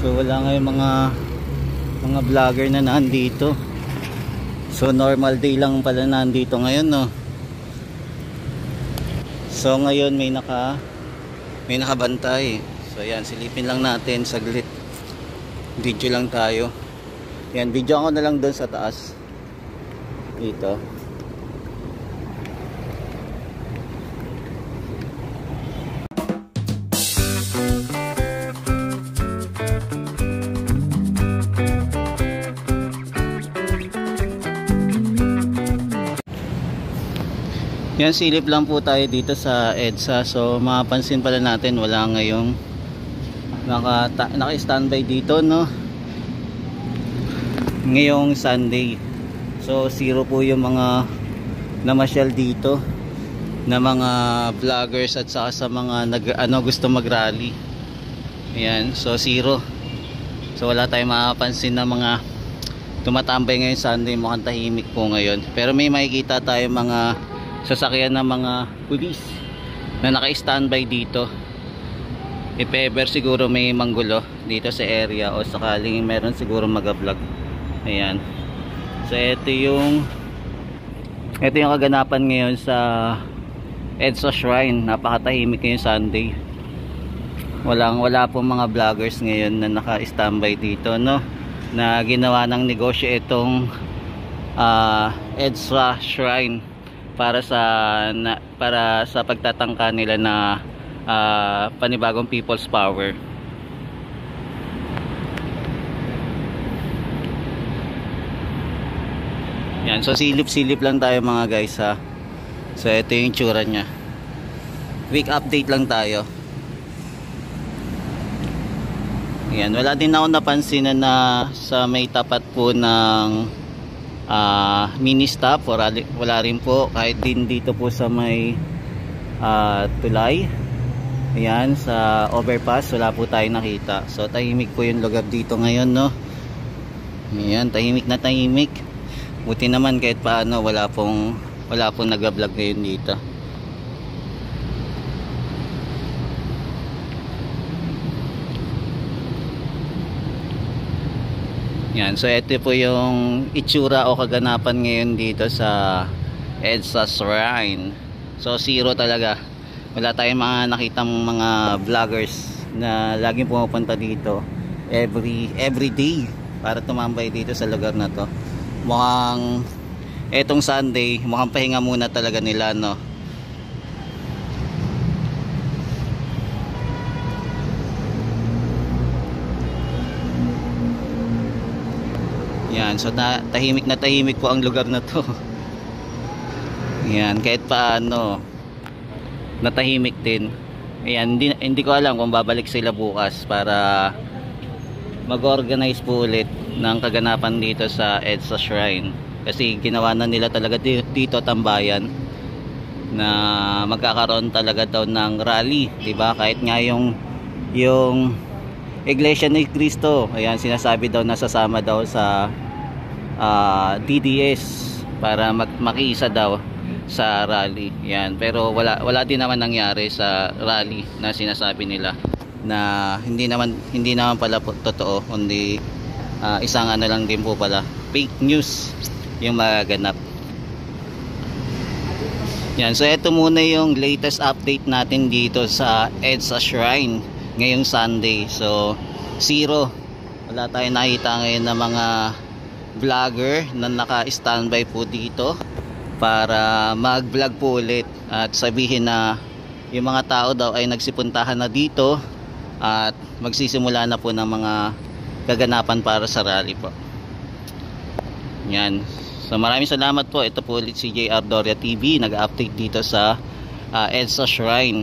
So wala ngayon mga vlogger na nandito. So normal day lang pala nandito ngayon, no. So ngayon may nakabantay. So yan, silipin lang natin saglit. Video lang tayo. Yan, video ako na lang doon sa taas. Dito. Yan, silip lang po tayo dito sa EDSA. So mapapansin pala natin wala ngayong naka-standby dito, no, ngayong Sunday. So zero po yung mga namasyal dito na mga vloggers at saka sa mga gusto mag-rally. Ayan, so zero. So wala tayong mapapansin na mga tumatambay ngayong Sunday. Mukhang tahimik po ngayon. Pero may makikita tayo mga sasakyan ng mga pulis na naka-standby dito. If ever siguro may manggulo dito sa area o sakaling meron siguro mag-vlog. Ayan. So ito yung kaganapan ngayon sa EDSA Shrine. Napakatahimik ngayong Sunday. Wala po mga vloggers ngayon na naka-standby dito, no, na ginawa ng negosyo itong EDSA Shrine para sa pagtatangka nila na panibagong people's power. Yan, so silip-silip lang tayo mga guys, ha. So ito yung tsura nya. Quick update lang tayo. Yan, wala din ako napansin na sa may tapat po ng mini stop, wala rin po. Kahit din dito po sa may tulay, ayan, sa overpass, wala po tayo nakita. So tahimik po yung lugar dito ngayon, no. Ayan, tahimik na tahimik. Buti naman kahit paano wala pong nag-vlog ngayon dito. Yan, so ito po yung itsura o kaganapan ngayon dito sa EDSA Shrine. So zero talaga. Wala tayong mga nakitang mga vloggers na laging pumupunta dito every day para tumambay dito sa lugar na to. Mukhang etong Sunday, mukhang pahinga muna talaga nila, no. Yan, so tahimik na tahimik po ang lugar na to. Yan, kahit paano natahimik din. Ayan, hindi ko alam kung babalik sila bukas para mag-organize po ulit ng kaganapan dito sa EDSA Shrine. Kasi ginawa na nila talaga dito tambayan na magkakaroon talaga daw ng rally, 'di ba? Kahit nga yung Iglesia ni Cristo, ayan, sinasabi daw na sasama daw sa DDS para makiisa daw sa rally. Yan, pero wala din naman nangyari sa rally na sinasabi nila, na hindi naman pala po totoo, kundi isang ano lang din po pala, fake news yung magaganap. Yan, so ito muna yung latest update natin dito sa EDSA Shrine ngayong Sunday. So zero, wala tayong nakita ngayon na mga vlogger na naka-standby po dito para mag-vlog po ulit at sabihin na yung mga tao daw ay nagsipuntahan na dito at magsisimula na po ng mga kaganapan para sa rally po. Yan, so maraming salamat po. Ito po ulit si JR Doria TV, nag-update dito sa EDSA Shrine.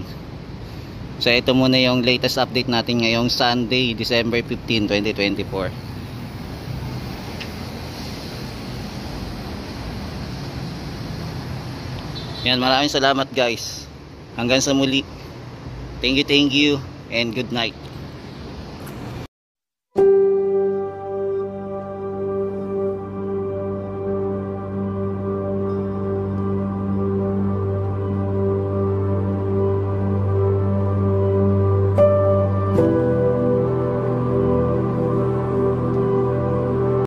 So ito muna yung latest update natin ngayong Sunday, December 15, 2024. Yan, maraming salamat guys. Hanggang sa muli. Thank you and good night.